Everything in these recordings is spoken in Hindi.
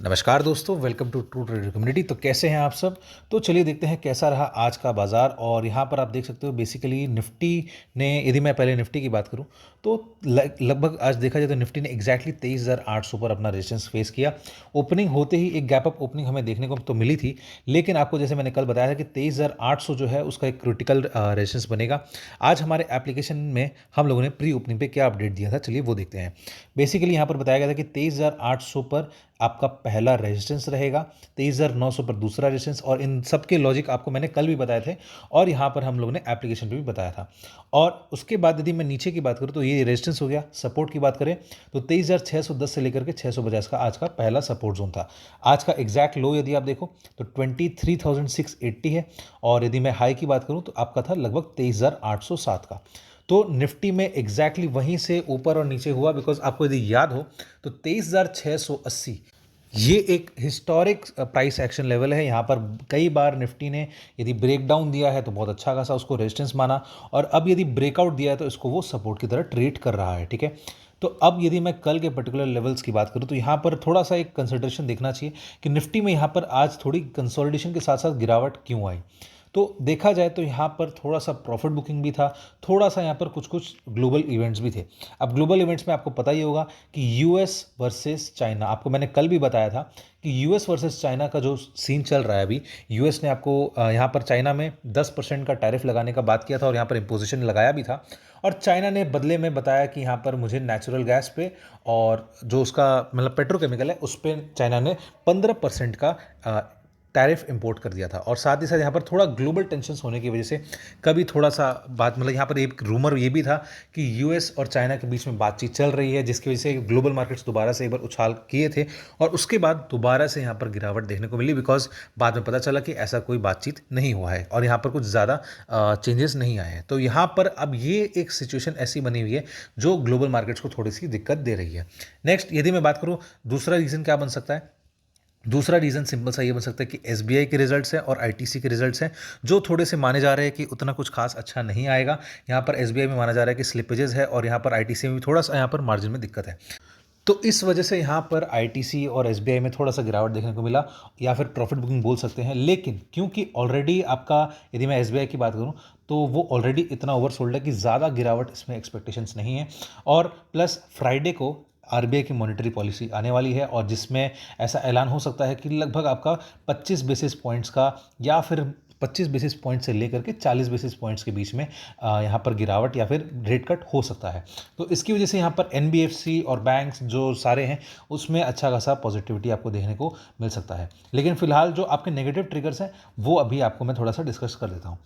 नमस्कार दोस्तों, welcome to true trader community. तो कैसे हैं आप सब। तो चलिए देखते हैं कैसा रहा आज का बाज़ार। और यहाँ पर आप देख सकते हो बेसिकली निफ्टी ने, यदि मैं पहले निफ्टी की बात करूँ तो लगभग आज देखा जाए तो निफ्टी ने एग्जैक्टली 23,800 पर अपना रेजिस्टेंस फेस किया। ओपनिंग होते ही एक गैप अप ओपनिंग हमें देखने को तो मिली थी, लेकिन आपको जैसे मैंने कल बताया था कि 23,800 जो है उसका एक क्रिटिकल रेजिस्टेंस बनेगा। आज हमारे एप्लीकेशन में हम लोगों ने प्री ओपनिंग पे क्या अपडेट दिया था, चलिए वो देखते हैं। बेसिकली यहाँ पर बताया गया था कि 23,800 पर आपका पहला रेजिस्टेंस रहेगा, 23,900 पर दूसरा रेजिस्टेंस, और इन सब के लॉजिक आपको मैंने कल भी बताए थे और यहाँ पर हम लोगों ने एप्लीकेशन पे भी बताया था। और उसके बाद यदि मैं नीचे की बात करूँ तो ये रेजिस्टेंस हो गया। सपोर्ट की बात करें तो 23,610 से लेकर के 650 का आज का पहला सपोर्ट जोन था। आज का एग्जैक्ट लो यदि आप देखो तो 23,680 है, और यदि मैं हाई की बात करूँ तो आपका था लगभग 23,807 का। तो निफ्टी में एग्जैक्टली वहीं से ऊपर और नीचे हुआ, बिकॉज आपको यदि याद हो तो 23,680 ये एक हिस्टोरिक प्राइस एक्शन लेवल है। यहाँ पर कई बार निफ्टी ने यदि ब्रेक डाउन दिया है तो बहुत अच्छा खासा उसको रेजिस्टेंस माना, और अब यदि ब्रेकआउट दिया है तो इसको वो सपोर्ट की तरह ट्रीट कर रहा है। ठीक है, तो अब यदि मैं कल के पर्टिकुलर लेवल्स की बात करूँ तो यहाँ पर थोड़ा सा एक कंसिडरेशन देखना चाहिए कि निफ्टी में यहाँ पर आज थोड़ी कंसोलिडेशन के साथ साथ गिरावट क्यों आई। तो देखा जाए तो यहाँ पर थोड़ा सा प्रॉफिट बुकिंग भी था, थोड़ा सा यहाँ पर कुछ कुछ ग्लोबल इवेंट्स भी थे। अब ग्लोबल इवेंट्स में आपको पता ही होगा कि यूएस वर्सेस चाइना, आपको मैंने कल भी बताया था कि यूएस वर्सेस चाइना का जो सीन चल रहा है अभी, यूएस ने आपको यहाँ पर चाइना में 10% का टैरिफ लगाने का बात किया था और यहाँ पर इम्पोजिशन लगाया भी था, और चाइना ने बदले में बताया कि यहाँ पर मुझे नेचुरल गैस पे और जो उसका मतलब पेट्रोकेमिकल है उस पर चाइना ने 15% का टैरिफ इंपोर्ट कर दिया था। और साथ ही साथ यहाँ पर थोड़ा ग्लोबल टेंशन्स होने की वजह से कभी थोड़ा सा बात, मतलब यहाँ पर एक रूमर ये भी था कि यूएस और चाइना के बीच में बातचीत चल रही है, जिसकी वजह से ग्लोबल मार्केट्स दोबारा से एक बार उछाल किए थे, और उसके बाद दोबारा से यहाँ पर गिरावट देखने को मिली, बिकॉज बाद में पता चला कि ऐसा कोई बातचीत नहीं हुआ है और यहाँ पर कुछ ज़्यादा चेंजेस नहीं आए हैं। तो यहाँ पर अब ये एक सिचुएशन ऐसी बनी हुई है जो ग्लोबल मार्केट्स को थोड़ी सी दिक्कत दे रही है। नेक्स्ट यदि मैं बात करूँ दूसरा रीज़न क्या बन सकता है, दूसरा रीज़न सिंपल सा ये बन सकता है कि एसबीआई के रिजल्ट्स हैं और आईटीसी के रिजल्ट्स हैं, जो थोड़े से माने जा रहे हैं कि उतना कुछ खास अच्छा नहीं आएगा। यहाँ पर एसबीआई में माना जा रहा है कि स्लिपेजेस है, और यहाँ पर आईटीसी में भी थोड़ा सा यहाँ पर मार्जिन में दिक्कत है। तो इस वजह से यहाँ पर आईटीसी और एसबीआई में थोड़ा सा गिरावट देखने को मिला, या फिर प्रॉफिट बुकिंग बोल सकते हैं। लेकिन क्योंकि ऑलरेडी आपका, यदि मैं एसबीआई की बात करूँ तो वो ऑलरेडी इतना ओवरसोल्ड है कि ज़्यादा गिरावट इसमें एक्सपेक्टेशंस नहीं है। और प्लस फ्राइडे को आरबीआई की मॉनेटरी पॉलिसी आने वाली है, और जिसमें ऐसा ऐलान हो सकता है कि लगभग आपका 25 बेसिस पॉइंट्स का, या फिर 25 बेसिस पॉइंट से लेकर के 40 बेसिस पॉइंट्स के बीच में यहाँ पर गिरावट या फिर रेट कट हो सकता है। तो इसकी वजह से यहाँ पर एनबीएफसी और बैंक्स जो सारे हैं उसमें अच्छा खासा पॉजिटिविटी आपको देखने को मिल सकता है। लेकिन फिलहाल जो आपके नेगेटिव ट्रिगर्स हैं वो अभी आपको मैं थोड़ा सा डिस्कस कर देता हूँ।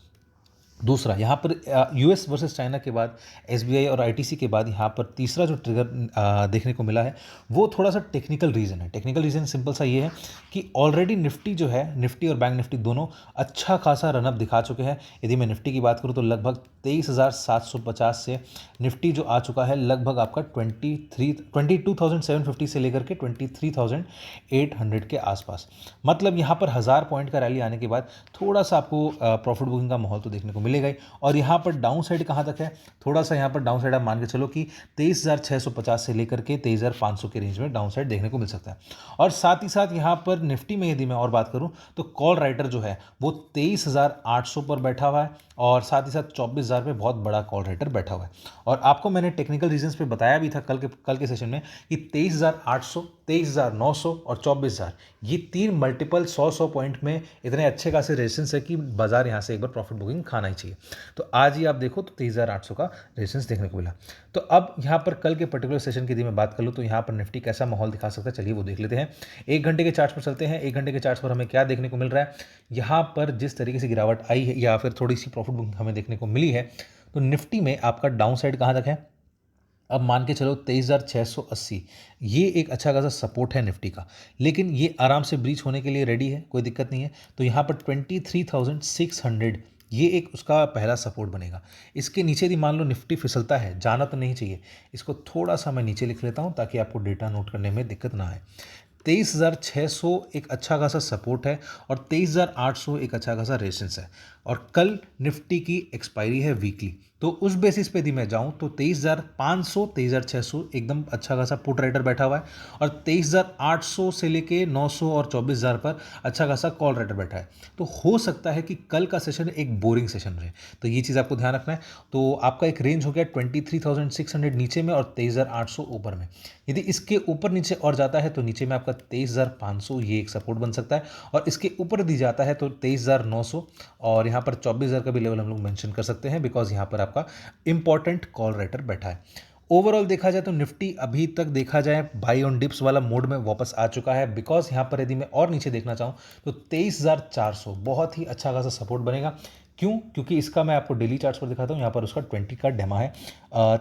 दूसरा यहाँ पर यूएस वर्सेस चाइना के बाद, एसबीआई और आईटीसी के बाद यहाँ पर तीसरा जो ट्रिगर देखने को मिला है वो थोड़ा सा टेक्निकल रीज़न है। टेक्निकल रीज़न सिंपल सा ये है कि ऑलरेडी निफ्टी जो है, निफ्टी और बैंक निफ्टी दोनों अच्छा खासा रनअप दिखा चुके हैं। यदि मैं निफ्टी की बात करूँ तो लगभग 23,750 से निफ्टी जो आ चुका है लगभग आपका 22,750 से लेकर के 23,800 के आसपास। मतलब यहाँ पर 1000 पॉइंट का रैली आने के बाद थोड़ा सा आपको प्रॉफिट बुकिंग का माहौल तो देखने को मिलेगा ही। और यहाँ पर डाउन साइड कहाँ तक है, थोड़ा सा यहाँ पर डाउन साइड आप मान के चलो कि 23,650 से लेकर के 23,500 के रेंज में डाउन साइड देखने को मिल सकता है। और साथ ही साथ यहाँ पर निफ्टी में यदि मैं और बात करूँ तो कॉल राइटर जो है वो 23,800 पर बैठा हुआ है, और साथ ही साथ 24,000 पे बहुत बड़ा कॉल राइटर बैठा हुआ है। और आपको मैंने टेक्निकल रीजंस पे बताया भी था कल के सेशन में कि 23,800, 23,900 और 24,000 ये तीन मल्टीपल 100 पॉइंट में इतने अच्छे खासे रेजिस्टेंस है कि बाजार यहाँ से एक बार प्रॉफिट बुकिंग खाना ही चाहिए। तो आज ही आप देखो तो 23,800 का रेजिस्टेंस देखने को मिला। तो अब यहाँ पर कल के पर्टिकुलर सेशन की यदि मैं बात कर लूँ तो यहाँ पर निफ्टी कैसा माहौल दिखा सकता है, चलिए वो देख लेते हैं। 1 घंटे के चार्ट पर चलते हैं। 1 घंटे के चार्ट पर हमें क्या देखने को मिल रहा है, यहाँ पर जिस तरीके से गिरावट आई है या फिर थोड़ी सी प्रॉफिट बुकिंग हमें देखने को मिली है, तो निफ्टी में आपका डाउन साइड कहाँ तक है, अब मान के चलो 23,680, ये एक अच्छा खासा सपोर्ट है निफ्टी का। लेकिन ये आराम से ब्रीच होने के लिए रेडी है, कोई दिक्कत नहीं है। तो यहाँ पर 23,600 ये एक उसका पहला सपोर्ट बनेगा। इसके नीचे यदि मान लो निफ्टी फिसलता है, जाना तो नहीं चाहिए, इसको थोड़ा सा मैं नीचे लिख लेता हूँ ताकि आपको डेटा नोट करने में दिक्कत ना आए। 23,600 एक अच्छा खासा सपोर्ट है, और 23,800 एक अच्छा खासा रेजिस्टेंस है। और कल निफ्टी की एक्सपायरी है वीकली, तो उस बेसिस पे यदि मैं जाऊं तो 23,500 23,600 एकदम अच्छा खासा पुट राइटर बैठा हुआ है, और 23,800 से लेके 900 और 24,000 पर अच्छा खासा कॉल राइटर बैठा है। तो हो सकता है कि कल का सेशन एक बोरिंग सेशन रहे, तो ये चीज़ आपको ध्यान रखना है। तो आपका एक रेंज हो गया 23,600 नीचे में और 23,800 ऊपर में। यदि इसके ऊपर नीचे और जाता है तो नीचे में आपका 23,500 ये एक सपोर्ट बन सकता है, और इसके ऊपर दी जाता है तो 23,900 और यहाँ पर 24,000 का भी लेवल हम लोग मेंशन कर सकते हैं, बिकॉज यहाँ पर आपका इंपॉर्टेंट कॉल राइटर बैठा है। ओवरऑल देखा जाए तो निफ्टी अभी तक देखा जाए बाई ऑन डिप्स वाला मोड में वापस आ चुका है, बिकॉज यहाँ पर यदि मैं और नीचे देखना चाहूँ तो 23,400 बहुत ही अच्छा खासा सपोर्ट बनेगा। क्यों? क्योंकि इसका मैं आपको डेली चार्ट्स पर दिखाता हूँ, यहाँ पर उसका 20 का डेमा है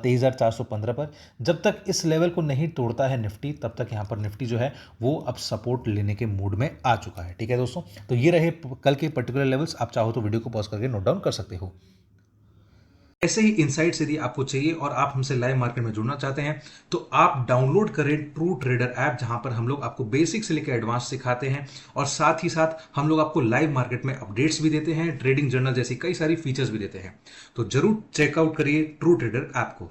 23,415 पर। जब तक इस लेवल को नहीं तोड़ता है निफ्टी, तब तक यहाँ पर निफ्टी जो है वो अब सपोर्ट लेने के मूड में आ चुका है। ठीक है दोस्तों, तो ये रहे कल के पर्टिकुलर लेवल्स। आप चाहो तो वीडियो को पॉज करके नोट डाउन कर सकते हो। ऐसे ही इनसाइट्स यदि आपको चाहिए और आप हमसे लाइव मार्केट में जुड़ना चाहते हैं तो आप डाउनलोड करें ट्रू ट्रेडर ऐप, जहां पर हम लोग आपको बेसिक से लेकर एडवांस सिखाते हैं, और साथ ही साथ हम लोग आपको लाइव मार्केट में अपडेट्स भी देते हैं, ट्रेडिंग जर्नल जैसी कई सारी फीचर्स भी देते हैं। तो जरूर चेकआउट करिए ट्रू ट्रेडर ऐप को।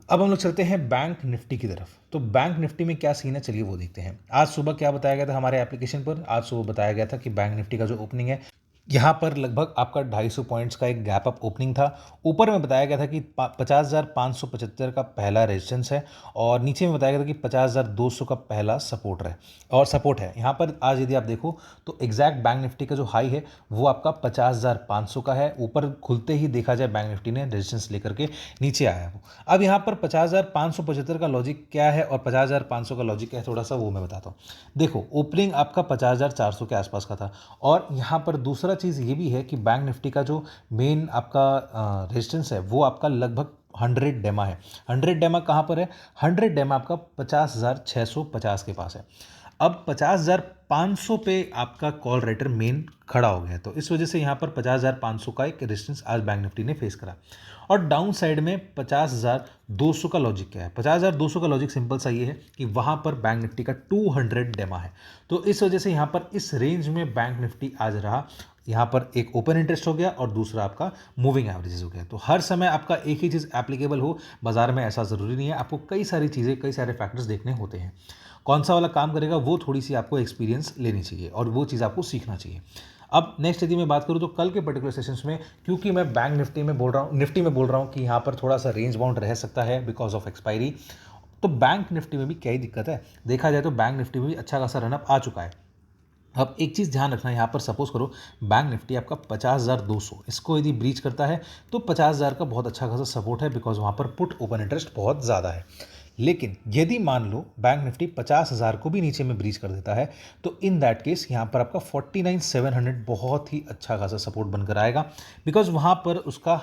अब हम लोग चलते हैं बैंक निफ्टी की तरफ। तो बैंक निफ्टी में क्या सीन है, चलिए वो देखते हैं। आज सुबह क्या बताया गया था हमारे एप्लीकेशन पर? आज सुबह बताया गया था कि बैंक निफ्टी का जो ओपनिंग है, यहाँ पर लगभग आपका 250 पॉइंट्स का एक गैप अप ओपनिंग था। ऊपर में बताया गया था कि 50,575 का पहला रेजिस्टेंस है, और नीचे में बताया गया था कि 50,200 का पहला सपोर्ट है। यहाँ पर आज यदि आप देखो तो एग्जैक्ट बैंक निफ्टी का जो हाई है वो आपका 50,500 का है। ऊपर खुलते ही देखा जाए बैंक निफ्टी ने रेजिस्टेंस लेकर के नीचे आया वो। अब यहाँ पर 50,575 का लॉजिक क्या है और 50,500 का लॉजिक क्या है, थोड़ा सा वो मैं बताता हूँ। देखो, ओपनिंग आपका 50,400 के आसपास का था, और यहाँ पर दूसरा चीज़ ये भी है कि बैंक निफ्टी का जो मेन आपका रेजिस्टेंस है वो आपका लगभग 100 डेमा है। 100 डेमा कहाँ पर है? 100 डेमा आपका 50,650 के पास है। अब 50,500 पे आपका कॉल राइटर मेन खड़ा हो गया है, तो इस वजह से यहाँ पर 50,500 का एक रेजिस्टेंस आज बैंक निफ्टी ने फेस करा। और डाउन साइड में 50,200 का लॉजिक क्या है? 50,200 का लॉजिक सिंपल सा ये है कि वहाँ पर बैंक निफ्टी का 200 डेमा है। तो इस वजह से यहाँ पर इस रेंज में बैंक निफ्टी आज रहा। यहाँ पर एक ओपन इंटरेस्ट हो गया और दूसरा आपका मूविंग एवरेजेस हो गया। तो हर समय आपका एक ही चीज़ एप्लीकेबल हो बाजार में ऐसा ज़रूरी नहीं है, आपको कई सारी चीज़ें, कई सारे फैक्टर्स देखने होते हैं। कौन सा वाला काम करेगा वो थोड़ी सी आपको एक्सपीरियंस लेनी चाहिए और वो चीज़ आपको सीखना चाहिए। अब नेक्स्ट यदि मैं बात करूँ तो कल के पर्टिकुलर सेशंस में, क्योंकि मैं बैंक निफ्टी में बोल रहा हूँ कि यहाँ पर थोड़ा सा रेंज बाउंड रह सकता है बिकॉज ऑफ एक्सपायरी, तो बैंक निफ्टी में भी क्या ही दिक्कत है? देखा जाए तो बैंक निफ्टी में भी अच्छा खासा रनअप आ चुका है। अब एक चीज़ ध्यान रखना, यहाँ पर सपोज करो बैंक निफ्टी आपका 50,200 इसको यदि ब्रीच करता है तो 50,000 का बहुत अच्छा खासा सपोर्ट है, बिकॉज वहाँ पर पुट ओपन इंटरेस्ट बहुत ज़्यादा है। लेकिन यदि मान लो बैंक निफ्टी 50,000 को भी नीचे में ब्रीच कर देता है, तो इन दैट केस यहाँ पर आपका 49,700 बहुत ही अच्छा खासा सपोर्ट बनकर आएगा, बिकॉज वहाँ पर उसका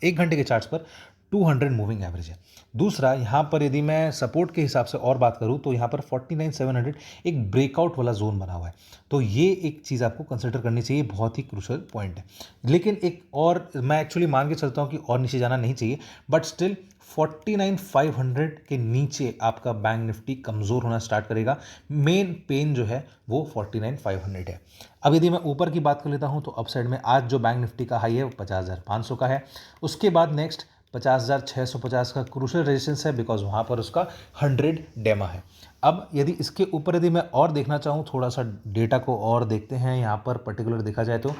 1 घंटे के चार्ट्स पर 200 मूविंग एवरेज है। दूसरा, यहाँ पर यदि मैं सपोर्ट के हिसाब से और बात करूँ तो यहाँ पर 49,700 एक ब्रेकआउट वाला जोन बना हुआ है। तो ये एक चीज़ आपको कंसिडर करनी चाहिए, बहुत ही क्रूशियल पॉइंट है। लेकिन एक और मैं एक्चुअली मान के चलता हूँ कि और नीचे जाना नहीं चाहिए, बट स्टिल 49,500 के नीचे आपका बैंक निफ्टी कमज़ोर होना स्टार्ट करेगा। मेन पेन जो है वो 49,500 है। अब यदि मैं ऊपर की बात कर लेता हूँ तो अप साइड में आज जो बैंक निफ्टी का हाई है वो 50,500 का है। उसके बाद नेक्स्ट 50,650 का क्रूशियल रेजिस्टेंस है, बिकॉज वहाँ पर उसका 100 डेमा है। अब यदि इसके ऊपर यदि मैं और देखना चाहूँ, थोड़ा सा डेटा को और देखते हैं यहाँ पर पर्टिकुलर देखा जाए तो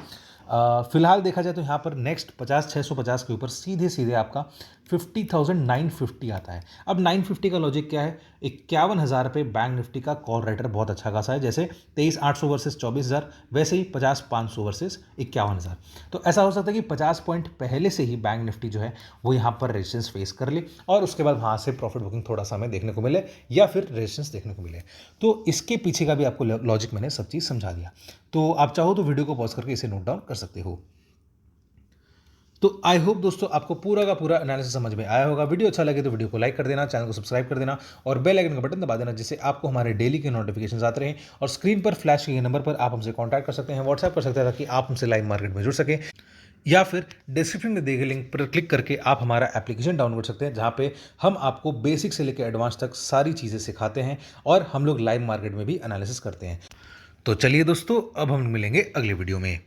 फिलहाल देखा जाए तो यहाँ पर नेक्स्ट 50,650 के ऊपर सीधे सीधे आपका 50,950 आता है। अब 950 का लॉजिक क्या है? 51,000 पे बैंक निफ्टी का कॉल राइटर बहुत अच्छा खासा है, जैसे 23,800 वर्सेस 24,000, वैसे ही 50,500 वर्सेस 51,000। तो ऐसा हो सकता है कि 50 पॉइंट पहले से ही बैंक निफ्टी जो है वो यहाँ पर रेजिस्टेंस फेस कर ले और उसके बाद वहाँ से प्रॉफिट बुकिंग थोड़ा सा हमें देखने को मिले या फिर रेजिस्टेंस देखने को मिले। तो इसके पीछे का भी आपको लॉजिक मैंने सब चीज़ समझा दिया। तो आप चाहो तो वीडियो को पॉज करके इसे नोट डाउन कर सकते हो। तो आई होप दोस्तों आपको पूरा का पूरा एनालिसिस समझ में आया होगा। वीडियो अच्छा लगे तो वीडियो को लाइक कर देना, चैनल को सब्सक्राइब कर देना और बेल आइकन का बटन दबा देना, जिससे आपको हमारे डेली के नोटिफिकेशन आते रहें। और स्क्रीन पर फ्लैश किए नंबर पर आप हमसे कॉन्टैक्ट कर सकते हैं, व्हाट्सएप कर सकते हैं, ताकि आप हमसे लाइव मार्केट में जुड़ सकें, या फिर डिस्क्रिप्शन में दिए गए लिंक पर क्लिक करके आप हमारा एप्लीकेशन डाउनलोड कर सकते हैं, जहाँ पे हम आपको बेसिक से लेकर एडवांस तक सारी चीज़ें सिखाते हैं और हम लोग लाइव मार्केट में भी एनालिसिस करते हैं। तो चलिए दोस्तों, अब हम मिलेंगे अगले वीडियो में।